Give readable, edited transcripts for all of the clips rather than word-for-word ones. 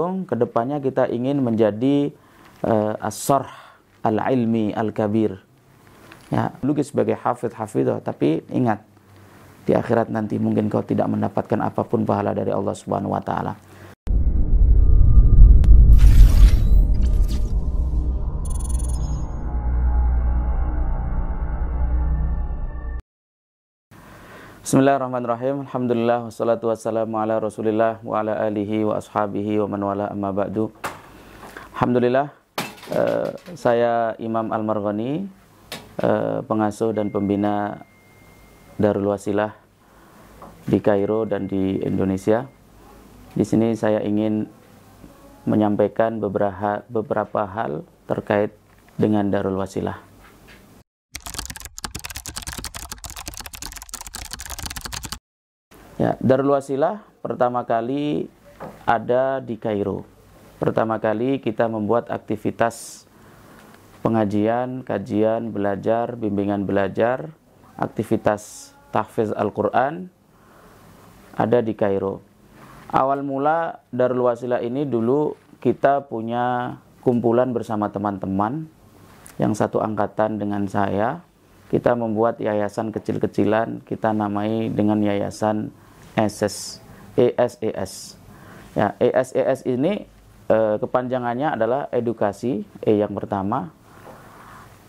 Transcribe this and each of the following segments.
Kedepannya kita ingin menjadi as-sarh al-ilmi al-kabir. Ya, dulu sebagai hafidh-hafidhah, tapi ingat, di akhirat nanti mungkin kau tidak mendapatkan apapun pahala dari Allah Subhanahu wa taala. Bismillahirrahmanirrahim. Alhamdulillah wassalatu wassalamu ala Rasulillah wa ala alihi wa ashabihi wa man wala amma ba'du. Alhamdulillah, saya Imam Al-Marghani, pengasuh dan pembina Darul Wasilah di Kairo dan di Indonesia. Di sini saya ingin menyampaikan beberapa hal terkait dengan Darul Wasilah. Ya, Darul Wasilah pertama kali ada di Kairo. Pertama kali kita membuat aktivitas pengajian, kajian, belajar, bimbingan belajar, aktivitas tahfiz Al-Quran ada di Kairo. Awal mula Darul Wasilah ini dulu kita punya kumpulan bersama teman-teman yang satu angkatan dengan saya. Kita membuat yayasan kecil-kecilan, kita namai dengan yayasan ESES. Ya, ESES ini kepanjangannya adalah edukasi, E yang pertama,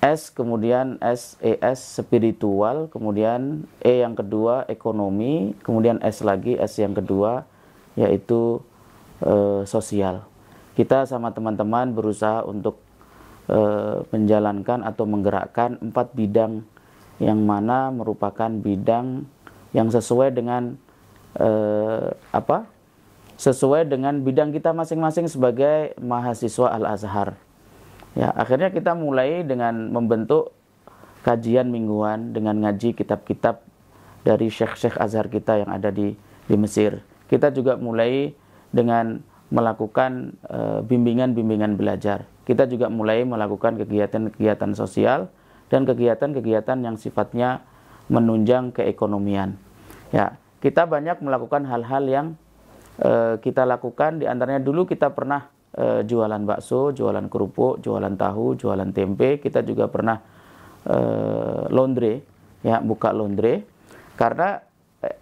S kemudian SES spiritual, kemudian E yang kedua ekonomi, kemudian S lagi, S yang kedua yaitu sosial. Kita sama teman-teman berusaha untuk menjalankan atau menggerakkan 4 bidang yang mana merupakan bidang yang sesuai dengan sesuai dengan bidang kita masing-masing sebagai mahasiswa Al-Azhar. Ya, akhirnya kita mulai dengan membentuk kajian mingguan dengan ngaji kitab-kitab dari syekh-syekh Azhar kita yang ada di Mesir. Kita juga mulai dengan melakukan bimbingan-bimbingan belajar. Kita juga mulai melakukan kegiatan-kegiatan sosial dan kegiatan-kegiatan yang sifatnya menunjang keekonomian. Ya, kita banyak melakukan hal-hal yang kita lakukan. Di antaranya dulu kita pernah jualan bakso, jualan kerupuk, jualan tahu, jualan tempe. Kita juga pernah laundry, ya, buka laundry. Karena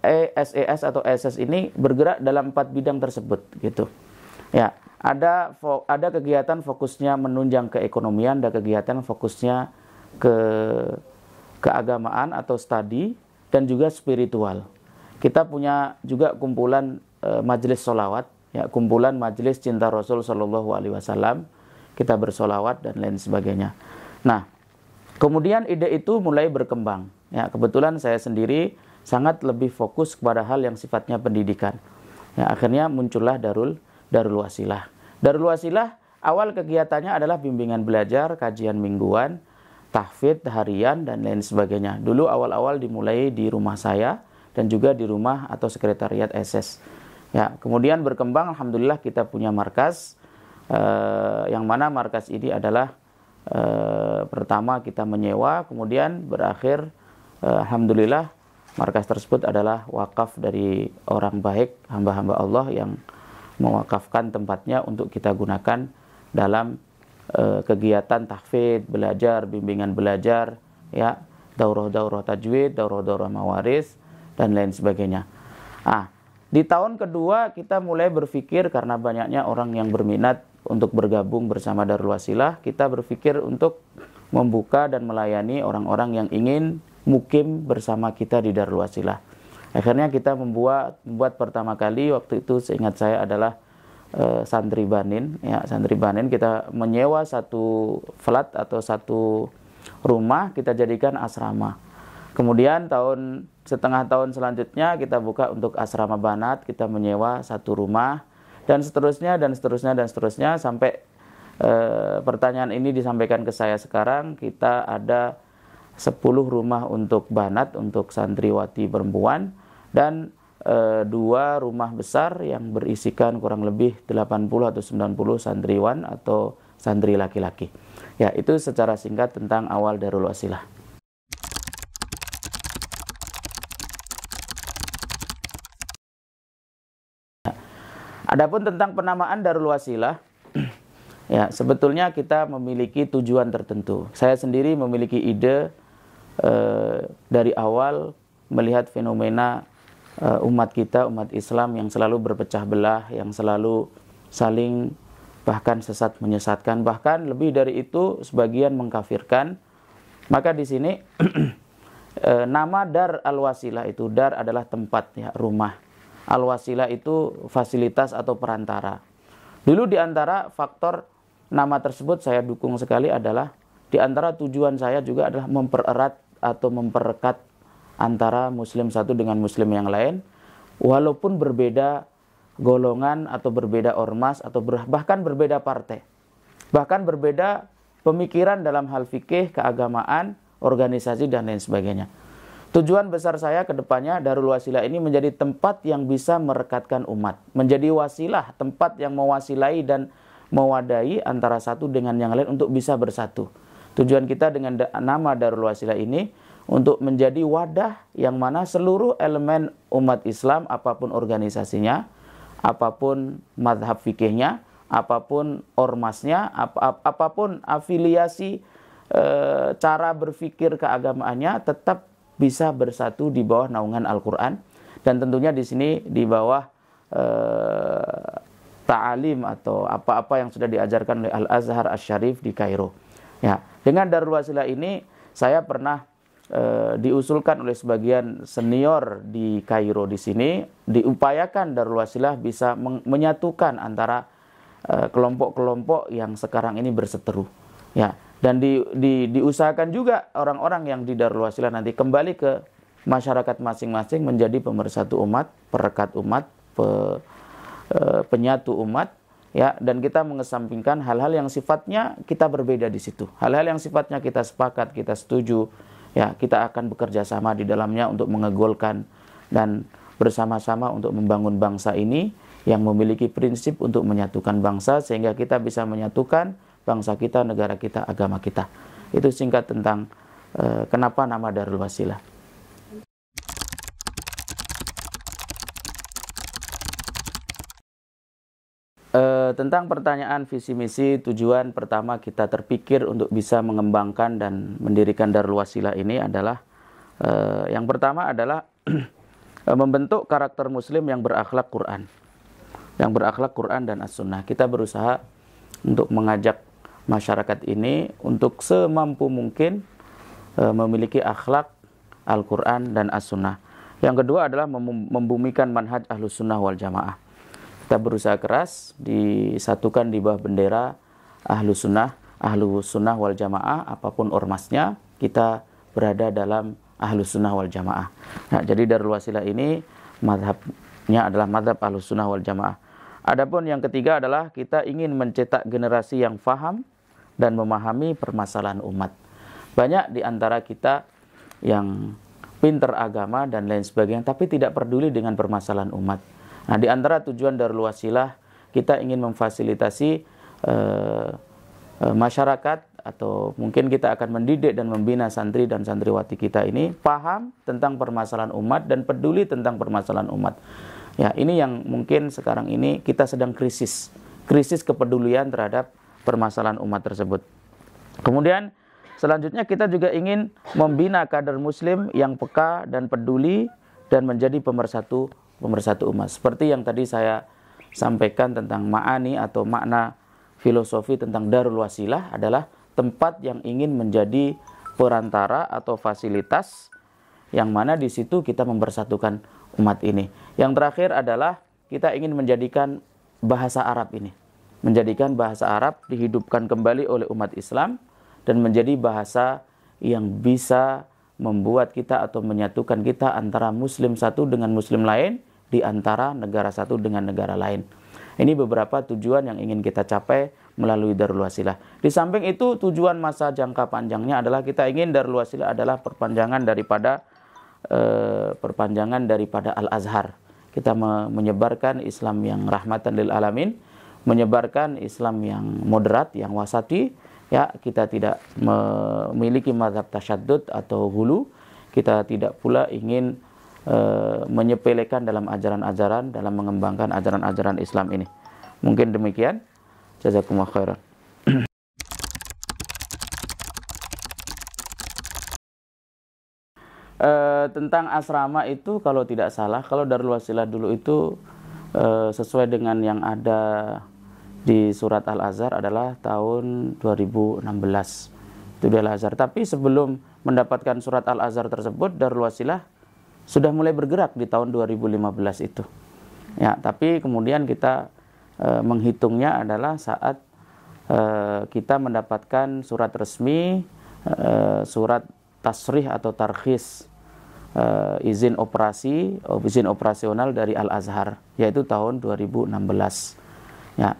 ESES atau ESES ini bergerak dalam 4 bidang tersebut, gitu. Ya, ada kegiatan fokusnya menunjang keekonomian, ada kegiatan fokusnya keagamaan atau studi, dan juga spiritual. Kita punya juga kumpulan majelis sholawat, ya, kumpulan majelis cinta Rasul Shallallahu Alaihi Wasallam. Kita bersolawat dan lain sebagainya. Nah, kemudian ide itu mulai berkembang. Ya, kebetulan saya sendiri sangat lebih fokus kepada hal yang sifatnya pendidikan. Ya, akhirnya muncullah Darul Wasilah. Darul Wasilah awal kegiatannya adalah bimbingan belajar, kajian mingguan, tahfidz harian dan lain sebagainya. Dulu awal-awal dimulai di rumah saya dan juga di rumah atau sekretariat ESES. Ya, kemudian berkembang, alhamdulillah kita punya markas, yang mana markas ini adalah pertama kita menyewa, kemudian berakhir alhamdulillah markas tersebut adalah wakaf dari orang baik, hamba-hamba Allah yang mewakafkan tempatnya untuk kita gunakan dalam kegiatan tahfidz, belajar, bimbingan belajar, ya, daurah-daurah tajwid, daurah-daurah mawaris dan lain sebagainya. Di tahun kedua kita mulai berpikir, karena banyaknya orang yang berminat untuk bergabung bersama Darul Wasilah, kita berpikir untuk membuka dan melayani orang-orang yang ingin mukim bersama kita di Darul Wasilah. Akhirnya kita membuat pertama kali waktu itu seingat saya adalah santri banin, ya, santri banin. Kita menyewa satu flat atau satu rumah, kita jadikan asrama. Kemudian setengah tahun selanjutnya kita buka untuk asrama banat, kita menyewa satu rumah dan seterusnya sampai pertanyaan ini disampaikan ke saya sekarang. Kita ada 10 rumah untuk banat, untuk santriwati perempuan, dan 2 rumah besar yang berisikan kurang lebih 80 atau 90 santriwan atau santri laki-laki. Ya, itu secara singkat tentang awal Darul Wasilah. Adapun tentang penamaan Darul Wasilah, ya sebetulnya kita memiliki tujuan tertentu. Saya sendiri memiliki ide dari awal melihat fenomena umat kita, umat Islam yang selalu berpecah belah, yang selalu saling bahkan sesat menyesatkan, bahkan lebih dari itu sebagian mengkafirkan. Maka di sini nama Dar Al-Wasilah itu, dar adalah tempat, ya, rumah. Al-Wasilah itu fasilitas atau perantara. Dulu di antara faktor nama tersebut saya dukung sekali adalah di antara tujuan saya juga adalah mempererat atau memperekat antara muslim satu dengan muslim yang lain, walaupun berbeda golongan atau berbeda ormas atau bahkan berbeda partai, bahkan berbeda pemikiran dalam hal fikih, keagamaan, organisasi dan lain sebagainya. Tujuan besar saya ke depannya Darul Wasilah ini menjadi tempat yang bisa merekatkan umat, menjadi wasilah, tempat yang mewasilahi dan mewadahi antara satu dengan yang lain untuk bisa bersatu. Tujuan kita dengan nama Darul Wasilah ini untuk menjadi wadah yang mana seluruh elemen umat Islam, apapun organisasinya, apapun mazhab fikihnya, apapun ormasnya, apapun afiliasi cara berpikir keagamaannya, tetap bisa bersatu di bawah naungan Al-Quran, dan tentunya di sini di bawah ta'alim atau apa-apa yang sudah diajarkan oleh Al-Azhar Asy-Syarif di Kairo. Ya, dengan Darul Wasilah ini saya pernah diusulkan oleh sebagian senior di Kairo di sini, diupayakan Darul Wasilah bisa menyatukan antara kelompok-kelompok yang sekarang ini berseteru. Ya, dan diusahakan juga orang-orang yang di Darul Wasilah nanti kembali ke masyarakat masing-masing menjadi pemersatu umat, perekat umat, penyatu umat, ya. Dan kita mengesampingkan hal-hal yang sifatnya kita berbeda di situ, hal-hal yang sifatnya kita sepakat, kita setuju, ya, kita akan bekerja sama di dalamnya untuk mengegolkan dan bersama-sama untuk membangun bangsa ini yang memiliki prinsip untuk menyatukan bangsa, sehingga kita bisa menyatukan bangsa kita, negara kita, agama kita. Itu singkat tentang kenapa nama Darul Wasilah. Tentang pertanyaan visi misi, tujuan pertama kita terpikir untuk bisa mengembangkan dan mendirikan Darul Wasilah ini adalah yang pertama adalah membentuk karakter muslim yang berakhlak Quran, dan As-Sunnah. Kita berusaha untuk mengajak masyarakat ini untuk semampu mungkin memiliki akhlak Al-Quran dan As-Sunnah. Yang kedua adalah membumikan manhaj Ahlus Sunnah wal Jamaah. Kita berusaha keras disatukan di bawah bendera Ahlus Sunnah wal Jamaah, apapun ormasnya, kita berada dalam Ahlus Sunnah wal Jamaah. Nah, jadi Darul Wasilah ini madhabnya adalah madhab Ahlus Sunnah wal Jamaah. Adapun yang ketiga adalah kita ingin mencetak generasi yang faham dan memahami permasalahan umat. Banyak di antara kita yang pinter agama dan lain sebagainya, tapi tidak peduli dengan permasalahan umat. Nah, di antara tujuan Darul Wasilah, kita ingin memfasilitasi masyarakat, atau mungkin kita akan mendidik dan membina santri dan santriwati kita ini paham tentang permasalahan umat dan peduli tentang permasalahan umat. Ya, ini yang mungkin sekarang ini kita sedang krisis kepedulian terhadap permasalahan umat tersebut. Kemudian selanjutnya kita juga ingin membina kader muslim yang peka dan peduli dan menjadi pemersatu umat. Seperti yang tadi saya sampaikan tentang ma'ani atau makna filosofi tentang Darul Wasilah adalah tempat yang ingin menjadi perantara atau fasilitas yang mana di situ kita mempersatukan umat ini. Yang terakhir adalah kita ingin menjadikan bahasa Arab ini, menjadikan bahasa Arab dihidupkan kembali oleh umat Islam dan menjadi bahasa yang bisa membuat kita atau menyatukan kita antara muslim satu dengan muslim lain, di antara negara satu dengan negara lain. Ini beberapa tujuan yang ingin kita capai melalui Darul Wasilah. Di samping itu, tujuan masa jangka panjangnya adalah kita ingin Darul Wasilah adalah perpanjangan daripada Al-Azhar. Kita menyebarkan Islam yang rahmatan lil alamin, menyebarkan Islam yang moderat, yang wasati. Ya, kita tidak memiliki mazhab tasyaddud atau hulu. Kita tidak pula ingin menyepelekan dalam ajaran-ajaran, dalam mengembangkan ajaran-ajaran Islam ini. Mungkin demikian. Jazakumullah khairan. Tentang asrama itu kalau tidak salah, kalau Darul Wasilah dulu itu sesuai dengan yang ada di surat Al-Azhar adalah tahun 2016. Itu di Al-Azhar. Tapi sebelum mendapatkan surat Al-Azhar tersebut, Darul Wasilah sudah mulai bergerak di tahun 2015 itu. Ya, tapi kemudian kita menghitungnya adalah saat kita mendapatkan surat resmi, surat tasrih atau tarkhis, izin operasional dari Al-Azhar, yaitu tahun 2016. Ya.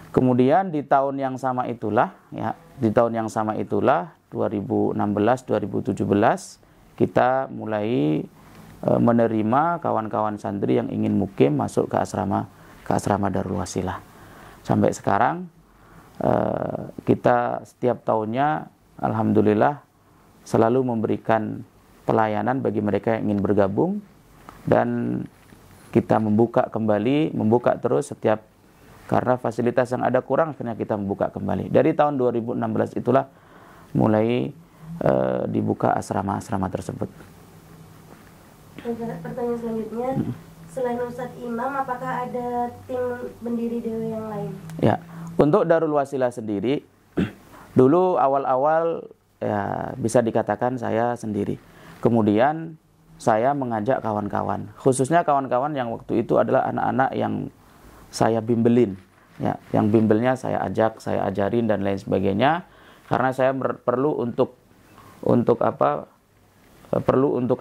Kemudian di tahun yang sama itulah, 2016-2017 kita mulai menerima kawan-kawan santri yang ingin mukim masuk ke asrama Darul Wasilah. Sampai sekarang kita setiap tahunnya alhamdulillah selalu memberikan pelayanan bagi mereka yang ingin bergabung, dan kita membuka terus setiap, karena fasilitas yang ada kurang, akhirnya kita membuka kembali. Dari tahun 2016 itulah mulai dibuka asrama-asrama tersebut. Pertanyaan selanjutnya, selain Ustadz Imam, apakah ada tim pendiri dewe yang lain? Ya, untuk Darul Wasilah sendiri, dulu awal-awal ya bisa dikatakan saya sendiri. Kemudian saya mengajak kawan-kawan, khususnya kawan-kawan yang waktu itu adalah anak-anak yang saya bimbelin, ya, yang bimbelnya saya ajak, saya ajarin dan lain sebagainya, karena saya perlu untuk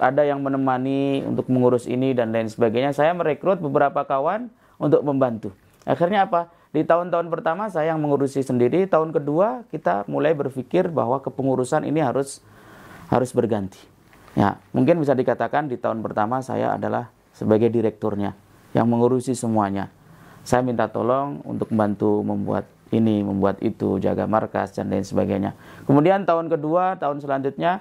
ada yang menemani untuk mengurus ini dan lain sebagainya. Saya merekrut beberapa kawan untuk membantu. Akhirnya apa? Di tahun-tahun pertama saya yang mengurusi sendiri, tahun kedua kita mulai berpikir bahwa kepengurusan ini harus berganti. Ya, mungkin bisa dikatakan di tahun pertama saya adalah sebagai direkturnya yang mengurusi semuanya. Saya minta tolong untuk membantu membuat ini, membuat itu, jaga markas dan lain sebagainya. Kemudian tahun kedua, tahun selanjutnya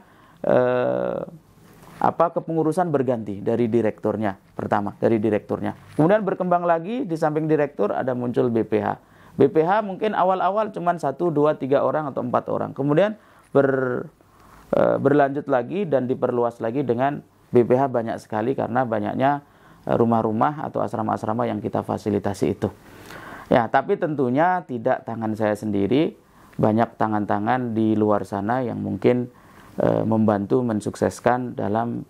kepengurusan berganti dari direkturnya pertama, dari direkturnya. Kemudian berkembang lagi, di samping direktur ada muncul BPH. BPH mungkin awal-awal cuma 1, 2, 3 orang atau 4 orang. Kemudian berlanjut lagi dan diperluas lagi dengan BPH banyak sekali karena banyaknya rumah-rumah atau asrama-asrama yang kita fasilitasi itu. Ya, tapi tentunya tidak tangan saya sendiri, banyak tangan-tangan di luar sana yang mungkin membantu mensukseskan dalam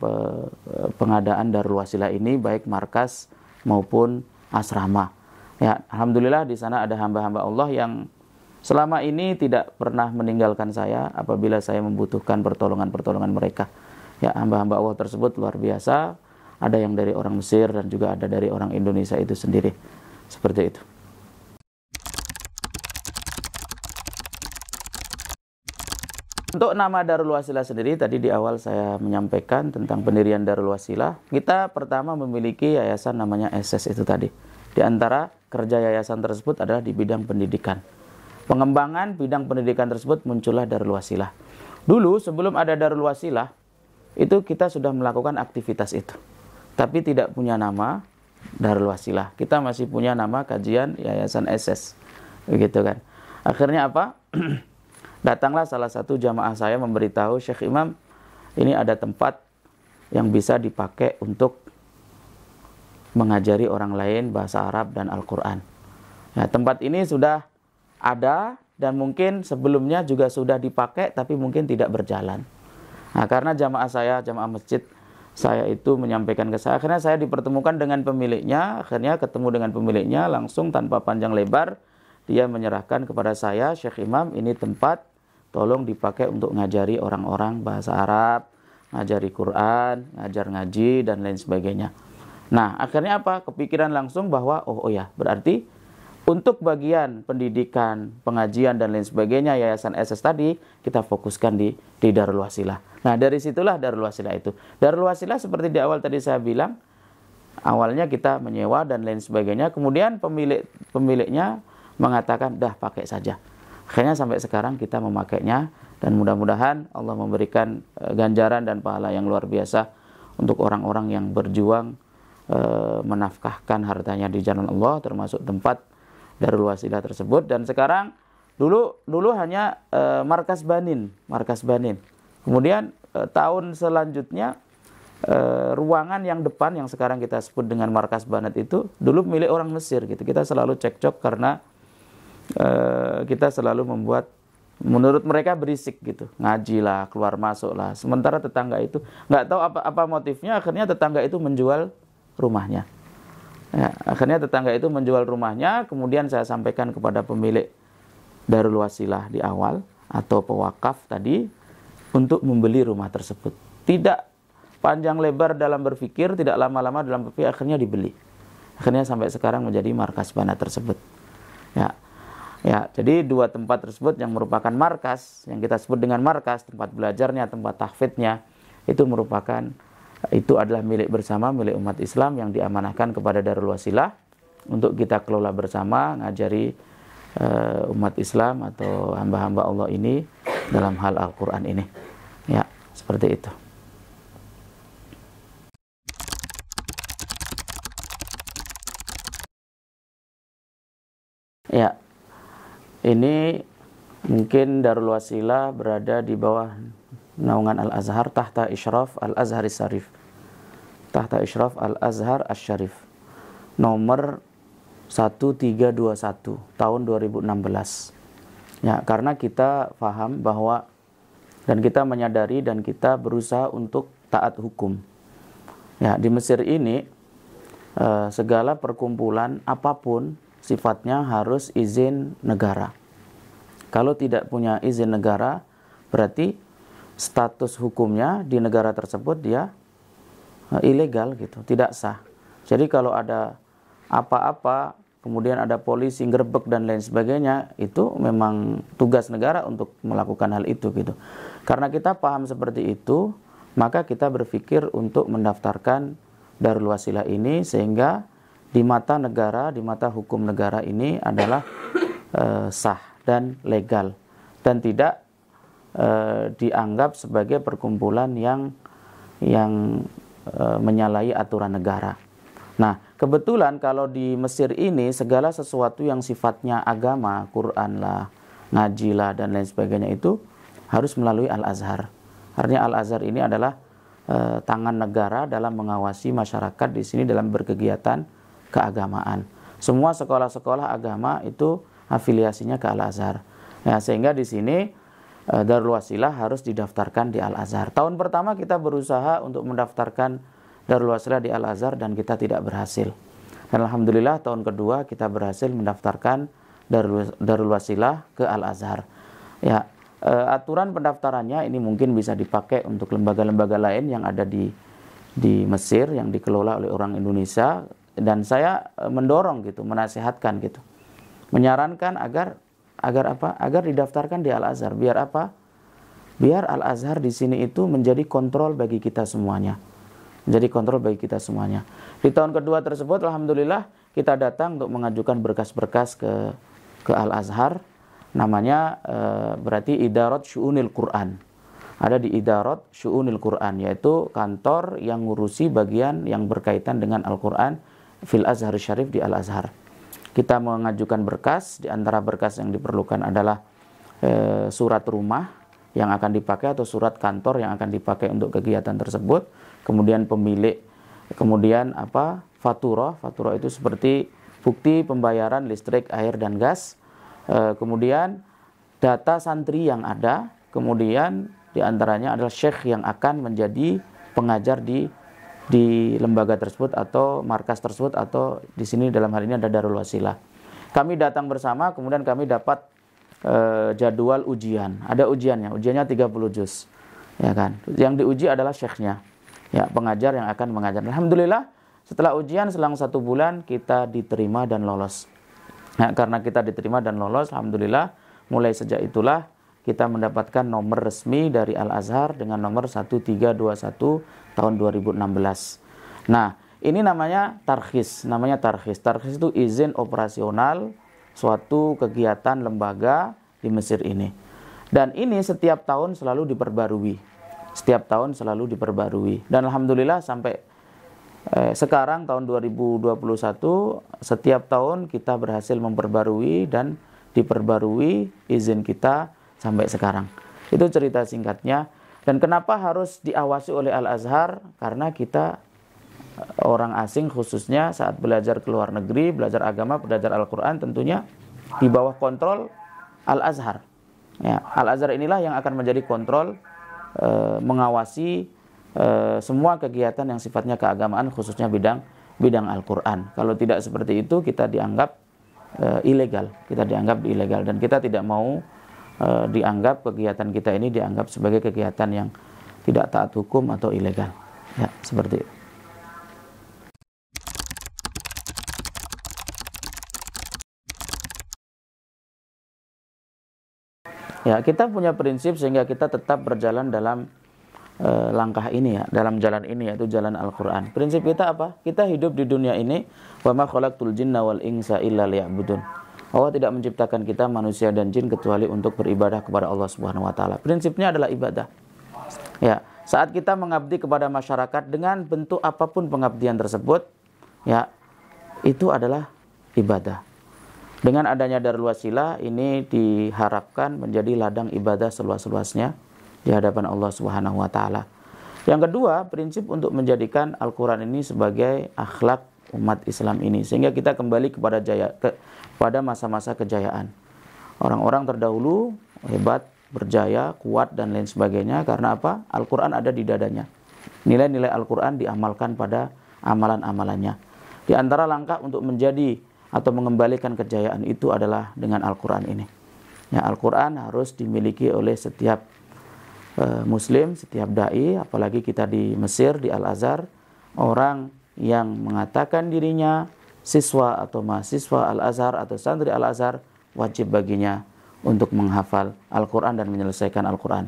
pengadaan Darul Wasilah ini, baik markas maupun asrama. Ya, alhamdulillah di sana ada hamba-hamba Allah yang selama ini tidak pernah meninggalkan saya apabila saya membutuhkan pertolongan mereka. Ya, hamba-hamba Allah tersebut luar biasa. Ada yang dari orang Mesir dan juga ada dari orang Indonesia itu sendiri. Seperti itu. Untuk nama Darul Wasilah sendiri, tadi di awal saya menyampaikan tentang pendirian Darul Wasilah. Kita pertama memiliki yayasan namanya SS itu tadi. Di antara kerja yayasan tersebut adalah di bidang pendidikan. Pengembangan bidang pendidikan tersebut muncullah Darul Wasilah. Dulu sebelum ada Darul Wasilah, itu kita sudah melakukan aktivitas itu. Tapi tidak punya nama Darul Wasilah. Kita masih punya nama Kajian Yayasan SS. Begitu kan. Akhirnya apa? Datanglah salah satu jamaah saya memberitahu, Syekh Imam, ini ada tempat yang bisa dipakai untuk mengajari orang lain bahasa Arab dan Al-Quran. Nah, tempat ini sudah ada dan mungkin sebelumnya juga sudah dipakai tapi mungkin tidak berjalan. Nah, karena jamaah masjid saya itu menyampaikan ke saya, akhirnya saya dipertemukan dengan pemiliknya, akhirnya ketemu dengan pemiliknya langsung tanpa panjang lebar, dia menyerahkan kepada saya, Syekh Imam, ini tempat tolong dipakai untuk ngajari orang-orang bahasa Arab, ngajari Quran, ngajar ngaji dan lain sebagainya. Nah, akhirnya apa? Kepikiran langsung bahwa oh ya, berarti untuk bagian pendidikan, pengajian dan lain sebagainya Yayasan SS tadi kita fokuskan di Darul Wasilah. Nah, dari situlah Darul Wasilah itu. Darul Wasilah seperti di awal tadi saya bilang, awalnya kita menyewa dan lain sebagainya. Kemudian pemiliknya mengatakan, dah pakai saja. Akhirnya sampai sekarang kita memakainya dan mudah-mudahan Allah memberikan ganjaran dan pahala yang luar biasa untuk orang-orang yang berjuang menafkahkan hartanya di jalan Allah, termasuk tempat Darul Wasilah tersebut. Dan sekarang dulu hanya markas Banin. Kemudian tahun selanjutnya ruangan yang depan yang sekarang kita sebut dengan markas Banat itu dulu milik orang Mesir gitu. Kita selalu cekcok karena kita selalu membuat, menurut mereka berisik gitu, ngaji lah, keluar masuk lah. Sementara tetangga itu nggak tahu apa motifnya, akhirnya tetangga itu menjual rumahnya. Ya, akhirnya tetangga itu menjual rumahnya. Kemudian saya sampaikan kepada pemilik Darul Wasilah di awal atau pewakaf tadi untuk membeli rumah tersebut. Tidak panjang lebar dalam berpikir, tidak lama-lama dalam berpikir, akhirnya dibeli. Akhirnya sampai sekarang menjadi markas Banat tersebut. Ya, jadi dua tempat tersebut yang merupakan markas, yang kita sebut dengan markas, tempat belajarnya, tempat tahfidnya, itu adalah milik bersama, milik umat Islam yang diamanahkan kepada Darul Wasilah untuk kita kelola bersama, ngajari umat Islam atau hamba-hamba Allah ini dalam hal Al-Quran ini. Ya, seperti itu. Ya, ini mungkin Darul Wasilah berada di bawah naungan Al-Azhar, tahta Isyraf Al-Azhar Syarif. Tahta Isyraf Al-Azhar Asy-Syarif. Nomor 1321 tahun 2016. Ya, karena kita paham bahwa dan kita menyadari dan kita berusaha untuk taat hukum. Ya, di Mesir ini segala perkumpulan apapun sifatnya harus izin negara. Kalau tidak punya izin negara, berarti status hukumnya di negara tersebut dia ilegal gitu, tidak sah. Jadi kalau ada apa-apa, kemudian ada polisi ngerebek dan lain sebagainya, itu memang tugas negara untuk melakukan hal itu gitu. Karena kita paham seperti itu, maka kita berpikir untuk mendaftarkan Darul Wasilah ini sehingga di mata negara, di mata hukum negara ini adalah sah dan legal dan tidak dianggap sebagai perkumpulan yang menyalahi aturan negara. Nah, kebetulan kalau di Mesir ini segala sesuatu yang sifatnya agama, Quran lah, ngaji lah dan lain sebagainya itu harus melalui Al-Azhar. Artinya Al-Azhar ini adalah tangan negara dalam mengawasi masyarakat di sini dalam berkegiatan keagamaan. Semua sekolah-sekolah agama itu afiliasinya ke Al-Azhar. Ya, sehingga di sini Darul Wasilah harus didaftarkan di Al-Azhar. Tahun pertama kita berusaha untuk mendaftarkan Darul Wasilah di Al-Azhar dan kita tidak berhasil. Dan alhamdulillah tahun kedua kita berhasil mendaftarkan Darul Wasilah ke Al-Azhar. Ya, aturan pendaftarannya ini mungkin bisa dipakai untuk lembaga-lembaga lain yang ada di Mesir yang dikelola oleh orang Indonesia. Dan saya mendorong gitu, menasihatkan gitu, menyarankan agar didaftarkan di Al-Azhar. Biar apa? Biar Al-Azhar di sini itu menjadi kontrol bagi kita semuanya. Menjadi kontrol bagi kita semuanya. Di tahun kedua tersebut, alhamdulillah kita datang untuk mengajukan berkas-berkas ke Al-Azhar. Namanya berarti Idarat Syu'unil Quran. Ada di Idarat Syu'unil Quran, yaitu kantor yang ngurusi bagian yang berkaitan dengan Al-Quran fil Azhar Syarif di Al-Azhar. Kita mengajukan berkas, di antara berkas yang diperlukan adalah surat rumah yang akan dipakai atau surat kantor yang akan dipakai untuk kegiatan tersebut, kemudian pemilik, kemudian faturah itu seperti bukti pembayaran listrik, air dan gas, kemudian data santri yang ada, kemudian di antaranya adalah syekh yang akan menjadi pengajar di lembaga tersebut atau markas tersebut, atau di sini dalam hal ini ada Darul Wasilah. Kami datang bersama, kemudian kami dapat jadwal ujian. Ada ujiannya 30 juz. Ya kan? Yang diuji adalah syekhnya. Ya, pengajar yang akan mengajar. Alhamdulillah, setelah ujian selang 1 bulan kita diterima dan lolos. Nah, karena kita diterima dan lolos, alhamdulillah, mulai sejak itulah kita mendapatkan nomor resmi dari Al-Azhar dengan nomor 1321 tahun 2016. Nah, ini namanya tarkhis. Tarkhis itu izin operasional suatu kegiatan lembaga di Mesir ini. Dan ini setiap tahun selalu diperbarui. setiap tahun selalu diperbarui. Dan alhamdulillah sampai sekarang tahun 2021 setiap tahun kita berhasil memperbarui dan diperbarui izin kita sampai sekarang. Itu cerita singkatnya. Dan kenapa harus diawasi oleh Al-Azhar? Karena kita orang asing khususnya saat belajar ke luar negeri, belajar agama, belajar Al-Quran tentunya di bawah kontrol Al-Azhar. Ya, Al-Azhar inilah yang akan menjadi kontrol mengawasi semua kegiatan yang sifatnya keagamaan khususnya bidang Al-Quran. Kalau tidak seperti itu kita dianggap ilegal, dan kita tidak mau dianggap kegiatan kita ini dianggap sebagai kegiatan yang tidak taat hukum atau ilegal. Ya, seperti itu. Ya, kita punya prinsip sehingga kita tetap berjalan dalam langkah ini ya, dalam jalan ini yaitu jalan Al-Quran. Prinsip kita apa? Kita hidup di dunia ini, wa ma khalaqtul jinna wal insa illa liya'budun. Allah tidak menciptakan kita manusia dan jin kecuali untuk beribadah kepada Allah Subhanahu wa taala. Prinsipnya adalah ibadah. Ya, saat kita mengabdi kepada masyarakat dengan bentuk apapun pengabdian tersebut, ya, itu adalah ibadah. Dengan adanya Darul Wasilah ini diharapkan menjadi ladang ibadah seluas-luasnya di hadapan Allah Subhanahu wa taala. Yang kedua, prinsip untuk menjadikan Al-Qur'an ini sebagai akhlak umat Islam ini sehingga kita kembali pada masa-masa kejayaan. Orang-orang terdahulu hebat, berjaya, kuat dan lain sebagainya karena apa? Al-Qur'an ada di dadanya. Nilai-nilai Al-Qur'an diamalkan pada amalan-amalannya. Di antara langkah untuk menjadi atau mengembalikan kejayaan itu adalah dengan Al-Qur'an ini. Ya, Al-Qur'an harus dimiliki oleh setiap Muslim, setiap dai, apalagi kita di Mesir, di Al-Azhar, orang yang mengatakan dirinya siswa atau mahasiswa Al-Azhar atau santri Al-Azhar, wajib baginya untuk menghafal Al-Quran dan menyelesaikan Al-Quran.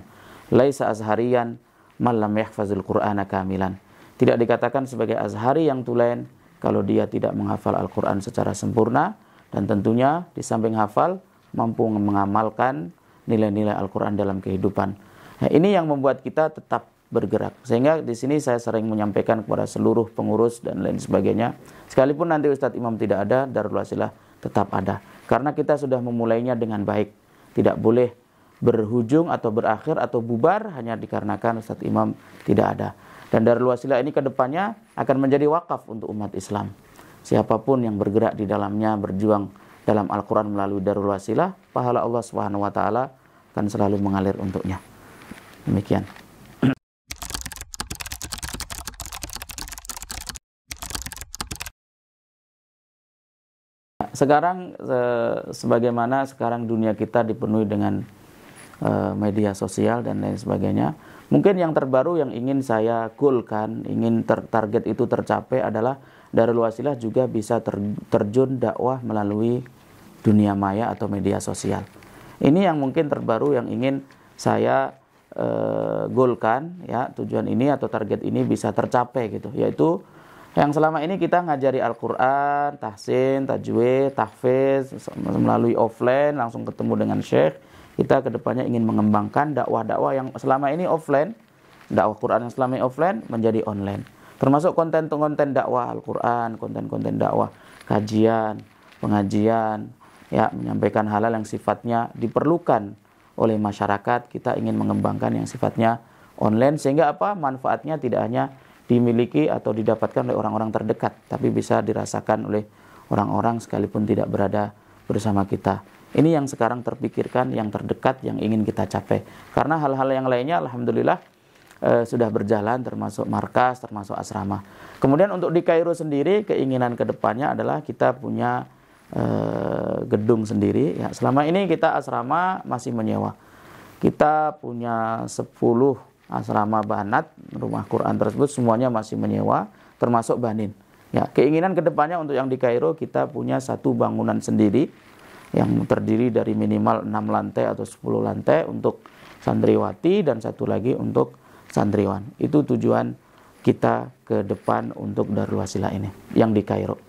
Laisa azhariyan man lam yahfazil Qur'ana kamilan. Tidak dikatakan sebagai azhari yang tulen kalau dia tidak menghafal Al-Quran secara sempurna, dan tentunya di samping hafal mampu mengamalkan nilai-nilai Al-Quran dalam kehidupan. Nah, ini yang membuat kita tetap bergerak. Sehingga di sini saya sering menyampaikan kepada seluruh pengurus dan lain sebagainya, sekalipun nanti Ustadz Imam tidak ada, Darul Wasilah tetap ada. Karena kita sudah memulainya dengan baik. Tidak boleh berhujung atau berakhir atau bubar hanya dikarenakan Ustadz Imam tidak ada. Dan Darul Wasilah ini ke depannya akan menjadi wakaf untuk umat Islam. Siapapun yang bergerak di dalamnya, berjuang dalam Al-Quran melalui Darul Wasilah, pahala Allah Subhanahu wa taala akan selalu mengalir untuknya. Demikian. Sekarang sebagaimana sekarang dunia kita dipenuhi dengan media sosial dan lain sebagainya, mungkin yang terbaru yang ingin saya goalkan, ingin target itu tercapai adalah Darul Wasilah juga bisa terjun dakwah melalui dunia maya atau media sosial. Ini yang mungkin terbaru yang ingin saya goalkan, ya, tujuan ini atau target ini bisa tercapai gitu, yaitu yang selama ini kita ngajari Al-Quran, tahsin, tajwid, tahfiz melalui offline, langsung ketemu dengan syekh. Kita kedepannya ingin mengembangkan dakwah-dakwah yang selama ini offline, dakwah Quran yang selama ini offline menjadi online. Termasuk konten-konten dakwah Al-Quran, konten-konten dakwah kajian, pengajian, ya, menyampaikan hal-hal yang sifatnya diperlukan oleh masyarakat. Kita ingin mengembangkan yang sifatnya online sehingga apa? Manfaatnya tidak hanya dimiliki atau didapatkan oleh orang-orang terdekat, tapi bisa dirasakan oleh orang-orang sekalipun tidak berada bersama kita. Ini yang sekarang terpikirkan, yang terdekat, yang ingin kita capai. Karena hal-hal yang lainnya alhamdulillah sudah berjalan, termasuk markas, termasuk asrama. Kemudian untuk di Kairo sendiri, keinginan kedepannya adalah kita punya gedung sendiri. Ya, selama ini kita asrama masih menyewa. Kita punya 10 asrama banat, rumah Quran tersebut semuanya masih menyewa, termasuk banin. Ya, keinginan kedepannya untuk yang di Kairo kita punya satu bangunan sendiri yang terdiri dari minimal 6 lantai atau 10 lantai untuk santriwati dan satu lagi untuk santriwan. Itu tujuan kita ke depan untuk Darul Wasilah ini yang di Kairo.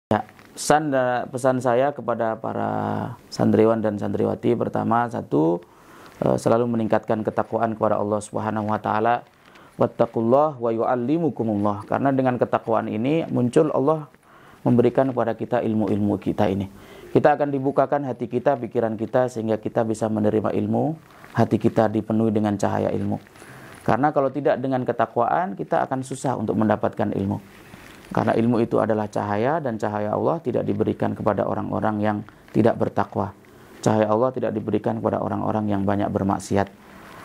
Ya, pesan saya kepada para santriwan dan santriwati, pertama, satu, selalu meningkatkan ketakwaan kepada Allah Subhanahu wa taala. Wattaqullah wa yu'allimukumullah. Karena dengan ketakwaan ini muncul Allah memberikan kepada kita ilmu-ilmu kita ini. Kita akan dibukakan hati kita, pikiran kita, sehingga kita bisa menerima ilmu, hati kita dipenuhi dengan cahaya ilmu. Karena kalau tidak dengan ketakwaan, kita akan susah untuk mendapatkan ilmu. Karena ilmu itu adalah cahaya, dan cahaya Allah tidak diberikan kepada orang-orang yang tidak bertakwa. Cahaya Allah tidak diberikan kepada orang-orang yang banyak bermaksiat.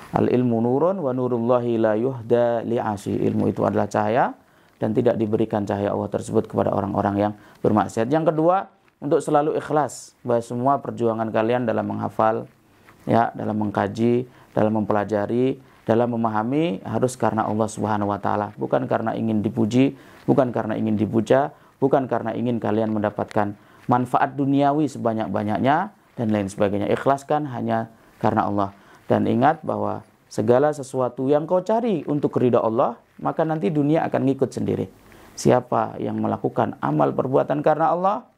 Al-ilmu nurun wa nurullahi la yuhda li'asi. Ilmu itu adalah cahaya dan tidak diberikan cahaya Allah tersebut kepada orang-orang yang bermaksiat. Yang kedua, untuk selalu ikhlas bahwa semua perjuangan kalian dalam menghafal, ya, dalam mengkaji, dalam mempelajari, dalam memahami harus karena Allah Subhanahu wa taala, bukan karena ingin dipuji, bukan karena ingin dipuja, bukan karena ingin kalian mendapatkan manfaat duniawi sebanyak-banyaknya dan lain sebagainya. Ikhlaskan hanya karena Allah. Dan ingat bahwa segala sesuatu yang kau cari untuk ridha Allah, maka nanti dunia akan ngikut sendiri. Siapa yang melakukan amal perbuatan karena Allah,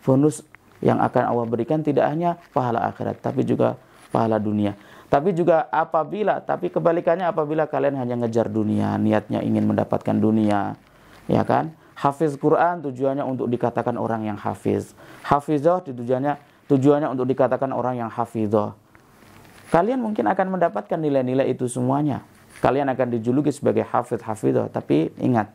bonus yang akan Allah berikan tidak hanya pahala akhirat, tapi juga pahala dunia. Tapi juga tapi kebalikannya apabila kalian hanya ngejar dunia, niatnya ingin mendapatkan dunia, ya kan? Hafiz Quran tujuannya untuk dikatakan orang yang hafiz. Hafizah tujuannya untuk dikatakan orang yang hafizah. Kalian mungkin akan mendapatkan nilai-nilai itu semuanya. Kalian akan dijuluki sebagai hafidh-hafidhah, tapi ingat,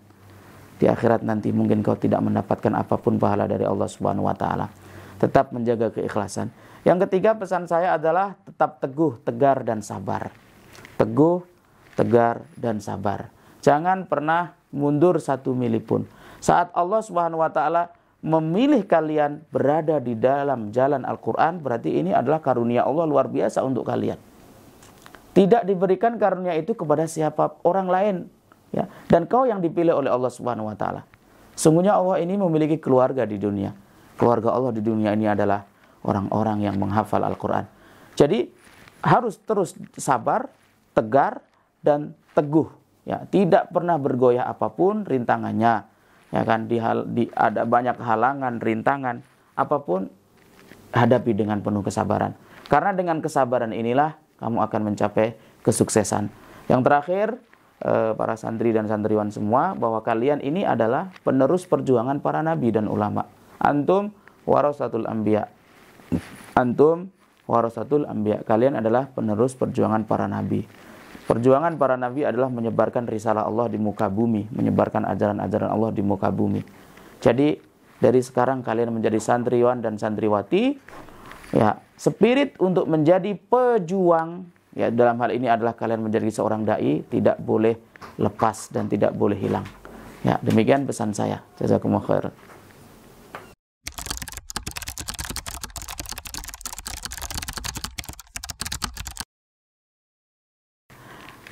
di akhirat nanti mungkin kau tidak mendapatkan apapun pahala dari Allah Subhanahu wa taala. Tetap menjaga keikhlasan. Yang ketiga, pesan saya adalah tetap teguh, tegar dan sabar. Teguh, tegar dan sabar. Jangan pernah mundur 1 mili pun. Saat Allah Subhanahu wa taala memilih kalian berada di dalam jalan Al-Quran, berarti ini adalah karunia Allah luar biasa untuk kalian. Tidak diberikan karunia itu kepada siapa orang lain, ya. Dan kau yang dipilih oleh Allah Subhanahu wa taala. Sungguhnya Allah ini memiliki keluarga di dunia. Keluarga Allah di dunia ini adalah orang-orang yang menghafal Al-Quran. Jadi harus terus sabar, tegar dan teguh, ya. Tidak pernah bergoyah apapun rintangannya. Ya kan, ada banyak halangan, rintangan, apapun hadapi dengan penuh kesabaran. Karena dengan kesabaran inilah kamu akan mencapai kesuksesan. Yang terakhir, para santri dan santriwan semua, bahwa kalian ini adalah penerus perjuangan para nabi dan ulama. Antum warasatul anbiya. Antum warasatul anbiya. Kalian adalah penerus perjuangan para nabi. Perjuangan para nabi adalah menyebarkan risalah Allah di muka bumi, menyebarkan ajaran-ajaran Allah di muka bumi. Jadi dari sekarang kalian menjadi santriwan dan santriwati, ya, spirit untuk menjadi pejuang, ya, dalam hal ini adalah kalian menjadi seorang dai, tidak boleh lepas dan tidak boleh hilang. Ya, demikian pesan saya. Jazakumullah khair.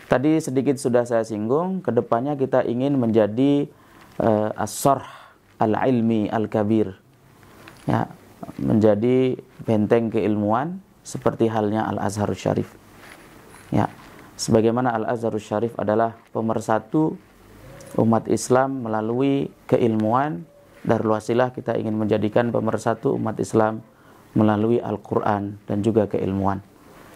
Tadi sedikit sudah saya singgung, kedepannya kita ingin menjadi as-sarh al-ilmi al-kabir, ya, menjadi benteng keilmuan seperti halnya Al-Azharus Syarif. Ya, sebagaimana Al-Azharus Syarif adalah pemersatu umat Islam melalui keilmuan, Darul Wasilah kita ingin menjadikan pemersatu umat Islam melalui Al-Quran dan juga keilmuan.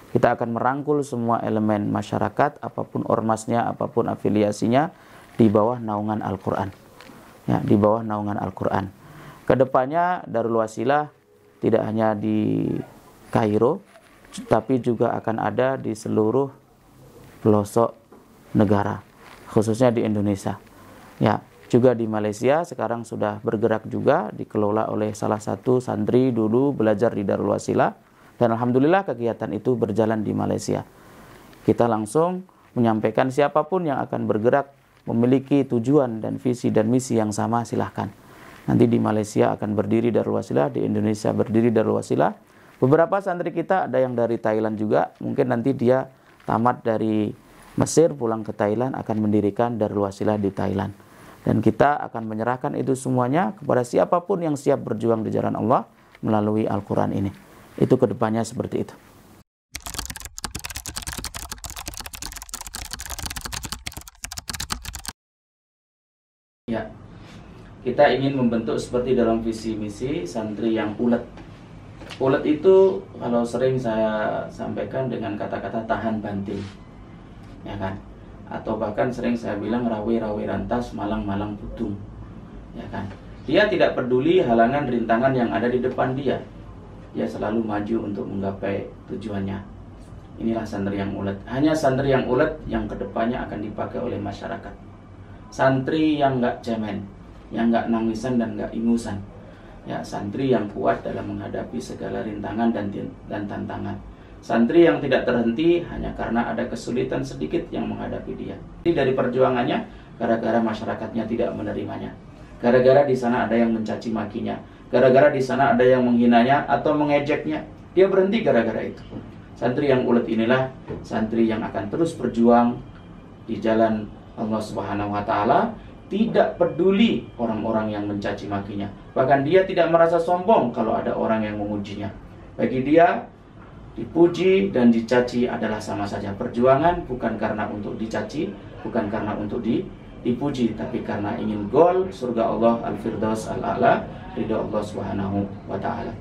Kita akan merangkul semua elemen masyarakat, apapun ormasnya, apapun afiliasinya, di bawah naungan Al-Quran. Ya, di bawah naungan Al-Quran. Kedepannya Darul Wasilah tidak hanya di Kairo, tapi juga akan ada di seluruh pelosok negara, khususnya di Indonesia. Ya, juga di Malaysia sekarang sudah bergerak juga, dikelola oleh salah satu santri dulu belajar di Darul Wasilah. Dan alhamdulillah kegiatan itu berjalan di Malaysia. Kita langsung menyampaikan siapapun yang akan bergerak memiliki tujuan dan visi dan misi yang sama, silahkan. Nanti di Malaysia akan berdiri Darul Wasilah, di Indonesia berdiri Darul Wasilah. Beberapa santri kita ada yang dari Thailand juga, mungkin nanti dia tamat dari Mesir pulang ke Thailand akan mendirikan Darul Wasilah di Thailand. Dan kita akan menyerahkan itu semuanya kepada siapapun yang siap berjuang di jalan Allah melalui Al-Quran ini. Itu kedepannya seperti itu. Ya, Kita ingin membentuk seperti dalam visi misi santri yang ulet. Ulet itu kalau sering saya sampaikan dengan kata-kata tahan banting, ya kan? Atau bahkan sering saya bilang rawi-rawi rantas, malang-malang budung, ya kan? Dia tidak peduli halangan rintangan yang ada di depan dia. Dia selalu maju untuk menggapai tujuannya. Inilah santri yang ulet. Hanya santri yang ulet yang kedepannya akan dipakai oleh masyarakat. Santri yang nggak cemen, yang nggak nangisan dan nggak ingusan, ya, santri yang kuat dalam menghadapi segala rintangan dan tantangan. Santri yang tidak terhenti hanya karena ada kesulitan sedikit yang menghadapi dia. Jadi dari perjuangannya, gara-gara masyarakatnya tidak menerimanya, gara-gara di sana ada yang mencaci makinya, gara-gara di sana ada yang menghinanya atau mengejeknya, dia berhenti gara-gara itu. Santri yang ulet inilah santri yang akan terus berjuang di jalan Allah Subhanahu wa Ta'ala, tidak peduli orang-orang yang mencaci makinya. Bahkan dia tidak merasa sombong kalau ada orang yang memujinya. Bagi dia, dipuji dan dicaci adalah sama saja. Perjuangan bukan karena untuk dicaci, bukan karena untuk dipuji, tapi karena ingin gol surga Allah Al-Firdaus Al-A'la, ridha Allah Subhanahu wa Ta'ala.